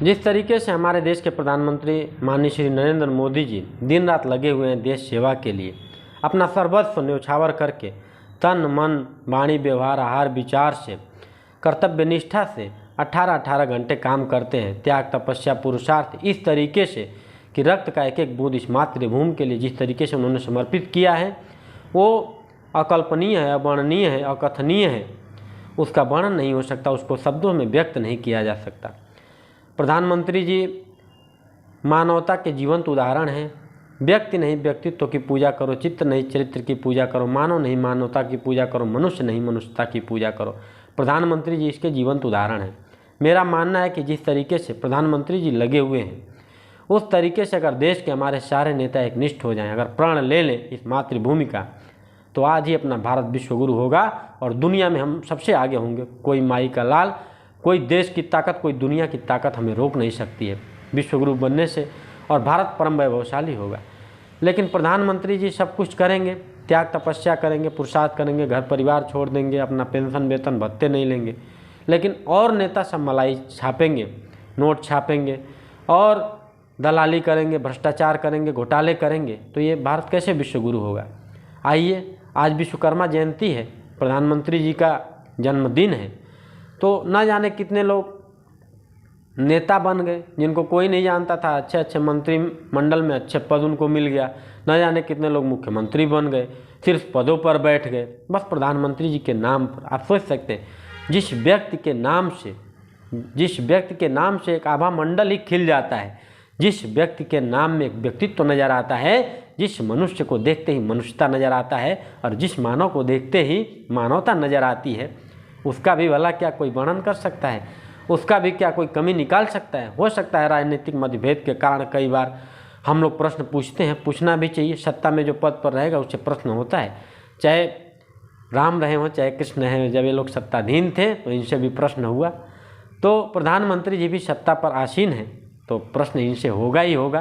जिस तरीके से हमारे देश के प्रधानमंत्री माननीय श्री नरेंद्र मोदी जी दिन रात लगे हुए हैं देश सेवा के लिए, अपना सर्वस्व न्यौछावर करके तन मन वाणी व्यवहार आहार विचार से कर्तव्य निष्ठा से 18-18 घंटे काम करते हैं, त्याग तपस्या पुरुषार्थ इस तरीके से कि रक्त का एक एक बूंद इस मातृभूमि के लिए जिस तरीके से उन्होंने समर्पित किया है वो अकल्पनीय है, अवर्णनीय है, अकथनीय है। उसका वर्णन नहीं हो सकता, उसको शब्दों में व्यक्त नहीं किया जा सकता। प्रधानमंत्री जी मानवता के जीवंत उदाहरण हैं। व्यक्ति नहीं व्यक्तित्व की पूजा करो, चित्र नहीं चरित्र की पूजा करो, मानव नहीं मानवता की पूजा करो, मनुष्य नहीं मनुष्यता की पूजा करो। प्रधानमंत्री जी इसके जीवंत उदाहरण हैं। मेरा मानना है कि जिस तरीके से प्रधानमंत्री जी लगे हुए हैं उस तरीके से अगर देश के हमारे सारे नेता एकनिष्ठ हो जाएं, अगर प्रण ले लें इस मातृभूमि का, तो आज ही अपना भारत विश्वगुरु होगा और दुनिया में हम सबसे आगे होंगे। कोई माई का लाल, कोई देश की ताकत, कोई दुनिया की ताकत हमें रोक नहीं सकती है विश्वगुरु बनने से, और भारत परम वैभवशाली होगा। लेकिन प्रधानमंत्री जी सब कुछ करेंगे, त्याग तपस्या करेंगे, पुरुषार्थ करेंगे, घर परिवार छोड़ देंगे, अपना पेंशन वेतन भत्ते नहीं लेंगे। लेकिन और नेता सब मलाई छापेंगे, नोट छापेंगे और दलाली करेंगे, भ्रष्टाचार करेंगे, घोटाले करेंगे, तो ये भारत कैसे विश्वगुरु होगा। आइए, आज विश्वकर्मा जयंती है, प्रधानमंत्री जी का जन्मदिन है, तो न जाने कितने लोग नेता बन गए जिनको कोई नहीं जानता था, अच्छे अच्छे मंत्रिमंडल में अच्छे पद उनको मिल गया। न जाने कितने लोग मुख्यमंत्री बन गए, सिर्फ पदों पर बैठ गए, बस प्रधानमंत्री जी के नाम पर। आप सोच सकते हैं जिस व्यक्ति के नाम से एक आभा मंडल ही खिल जाता है, जिस व्यक्ति के नाम में एक व्यक्तित्व नजर आता है, जिस मनुष्य को देखते ही मनुष्यता नजर आता है और जिस मानव को देखते ही मानवता नजर आती है, उसका भी भला क्या कोई वर्णन कर सकता है, उसका भी क्या कोई कमी निकाल सकता है। हो सकता है राजनीतिक मतभेद के कारण कई बार हम लोग प्रश्न पूछते हैं, पूछना भी चाहिए। सत्ता में जो पद पर रहेगा उससे प्रश्न होता है, चाहे राम रहे हों चाहे कृष्ण रहे। जब ये लोग सत्ताधीन थे तो इनसे भी प्रश्न हुआ, तो प्रधानमंत्री जी भी सत्ता पर आसीन हैं तो प्रश्न इनसे होगा ही होगा।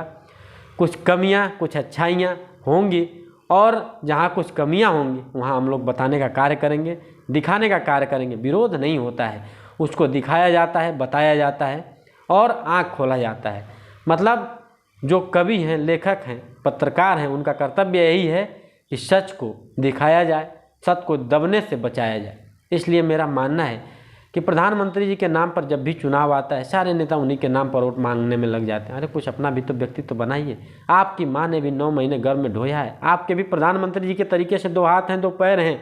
कुछ कमियां कुछ अच्छाइयां होंगी और जहां कुछ कमियां होंगी वहां हम लोग बताने का कार्य करेंगे, दिखाने का कार्य करेंगे। विरोध नहीं होता है, उसको दिखाया जाता है, बताया जाता है और आँख खोला जाता है। मतलब जो कवि हैं, लेखक हैं, पत्रकार हैं, उनका कर्तव्य यही है कि सच को दिखाया जाए, सत्य को दबने से बचाया जाए। इसलिए मेरा मानना है कि प्रधानमंत्री जी के नाम पर जब भी चुनाव आता है सारे नेता उन्हीं के नाम पर वोट मांगने में लग जाते हैं। अरे कुछ अपना भी तो व्यक्तित्व बनाइए। आपकी माँ ने भी 9 महीने गर्भ में ढोया है, आपके भी प्रधानमंत्री जी के तरीके से 2 हाथ हैं 2 पैर हैं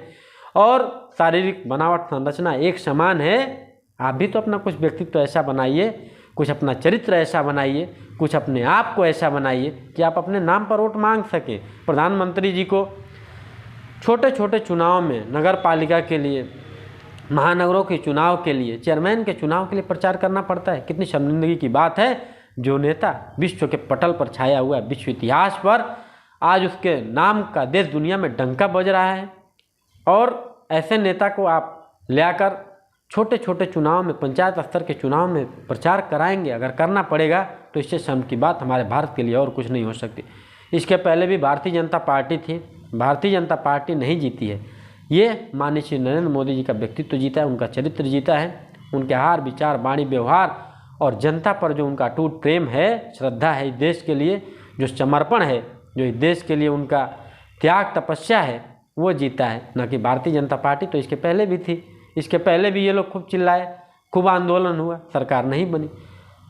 और शारीरिक बनावट संरचना एक समान है। आप भी तो अपना कुछ व्यक्तित्व ऐसा बनाइए, कुछ अपना चरित्र ऐसा बनाइए, कुछ अपने आप को ऐसा बनाइए कि आप अपने नाम पर वोट मांग सकें। प्रधानमंत्री जी को छोटे छोटे चुनाव में, नगर पालिका के लिए, महानगरों के चुनाव के लिए, चेयरमैन के चुनाव के लिए प्रचार करना पड़ता है। कितनी शर्मिंदगी की बात है, जो नेता विश्व के पटल पर छाया हुआ है, विश्व इतिहास पर आज उसके नाम का देश दुनिया में डंका बज रहा है, और ऐसे नेता को आप ले आकर छोटे छोटे चुनाव में, पंचायत स्तर के चुनाव में प्रचार कराएंगे। अगर करना पड़ेगा तो इससे शर्म की बात हमारे भारत के लिए और कुछ नहीं हो सकती। इसके पहले भी भारतीय जनता पार्टी थी, भारतीय जनता पार्टी नहीं जीती है। ये माननीय श्री नरेंद्र मोदी जी का व्यक्तित्व जीता है, उनका चरित्र जीता है, उनके आहार विचार वाणी व्यवहार और जनता पर जो उनका अटूट प्रेम है, श्रद्धा है, इस देश के लिए जो समर्पण है, जो इस देश के लिए उनका त्याग तपस्या है, वो जीता है, न कि भारतीय जनता पार्टी। तो इसके पहले भी थी, इसके पहले भी ये लोग खूब चिल्लाए, खूब आंदोलन हुआ, सरकार नहीं बनी।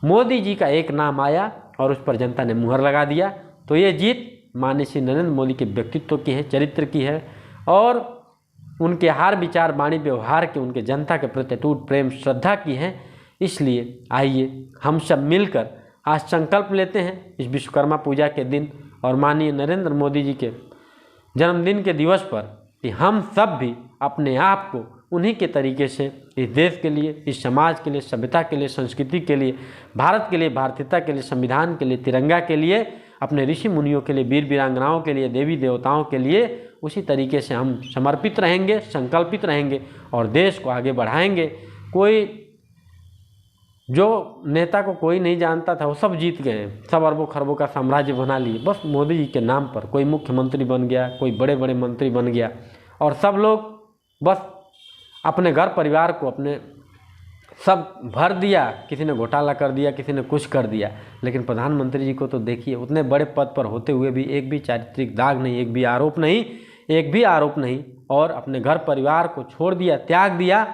मोदी जी का एक नाम आया और उस पर जनता ने मुहर लगा दिया। तो ये जीत माननीय श्री नरेंद्र मोदी के व्यक्तित्व की है, चरित्र की है और उनके हार विचार वाणी व्यवहार के, उनके जनता के प्रति अटूट प्रेम श्रद्धा की है। इसलिए आइए हम सब मिलकर आज संकल्प लेते हैं इस विश्वकर्मा पूजा के दिन और माननीय नरेंद्र मोदी जी के जन्मदिन के दिवस पर कि हम सब भी अपने आप को उन्हीं के तरीके से इस देश के लिए, इस समाज के लिए, सभ्यता के लिए, संस्कृति के लिए, भारत के लिए, भारतीयता के लिए, संविधान के लिए, तिरंगा के लिए, अपने ऋषि मुनियों के लिए, वीर वीरांगनाओं के लिए, देवी देवताओं के लिए उसी तरीके से हम समर्पित रहेंगे, संकल्पित रहेंगे और देश को आगे बढ़ाएंगे। कोई जो नेता को कोई नहीं जानता था वो सब जीत गए, सब अरबों खरबों का साम्राज्य बना लिए बस मोदी जी के नाम पर। कोई मुख्यमंत्री बन गया, कोई बड़े बड़े मंत्री बन गया और सब लोग बस अपने घर परिवार को, अपने सब भर दिया, किसी ने घोटाला कर दिया, किसी ने कुछ कर दिया, लेकिन प्रधानमंत्री जी को तो देखिए उतने बड़े पद पर होते हुए भी एक भी चारित्रिक दाग नहीं, एक भी आरोप नहीं, और अपने घर परिवार को छोड़ दिया, त्याग दिया,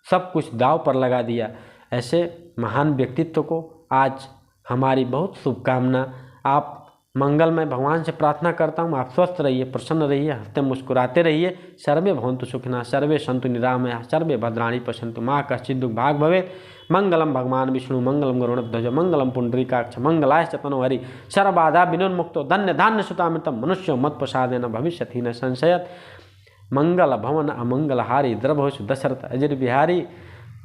सब कुछ दांव पर लगा दिया। ऐसे महान व्यक्तित्व को आज हमारी बहुत शुभकामना। आप मंगलमय भगवान से प्रार्थना करता हूँ, आप स्वस्थ रहिए, प्रसन्न रहिए, हंसते मुस्कुराते रहिए। सर्वे भवन्तु सुखिनः, सर्वे सन्तु निरामयाः, सर्वे भद्राणि पश्यन्तु मा कश्चित् दुर्भाग् भवेत्। मंगलम भगवान विष्णु, मंगलम गरुड़ध्वज, मंगलम पुंडरीकाक्ष, मंगलाय तनो हरि, सर्वबाधा विनोन्मुक्तो, धन्य धान्य सुतामृतम, मनुष्यो मत प्रसादेन भविष्यति न संशयत्। मंगल भवन अमंगलहारी, द्रभोष दशरथ अजर बिहारी,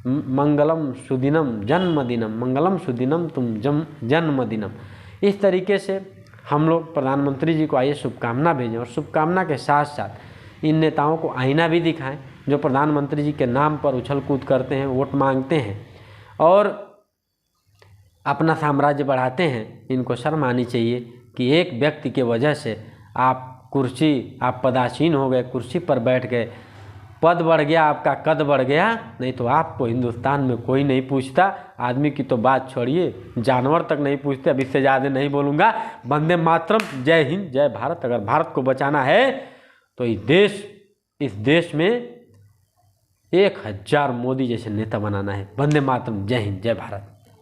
मंगलम सुदिनम जन्मदिनम, मंगलम सुदिनम तुम जन्मदिनम। इस तरीके से हम लोग प्रधानमंत्री जी को आइए शुभकामना भेजें, और शुभकामना के साथ साथ इन नेताओं को आईना भी दिखाएं जो प्रधानमंत्री जी के नाम पर उछल कूद करते हैं, वोट मांगते हैं और अपना साम्राज्य बढ़ाते हैं। इनको शर्म आनी चाहिए कि एक व्यक्ति के वजह से आप पदासीन हो गए, कुर्सी पर बैठ गए, पद बढ़ गया, आपका कद बढ़ गया, नहीं तो आपको हिंदुस्तान में कोई नहीं पूछता। आदमी की तो बात छोड़िए, जानवर तक नहीं पूछते। अब इससे ज़्यादा नहीं बोलूँगा। वंदे मातरम, जय हिंद, जय भारत। अगर भारत को बचाना है तो इस देश में 1000 मोदी जैसे नेता बनाना है। वंदे मातरम, जय हिंद, जय भारत।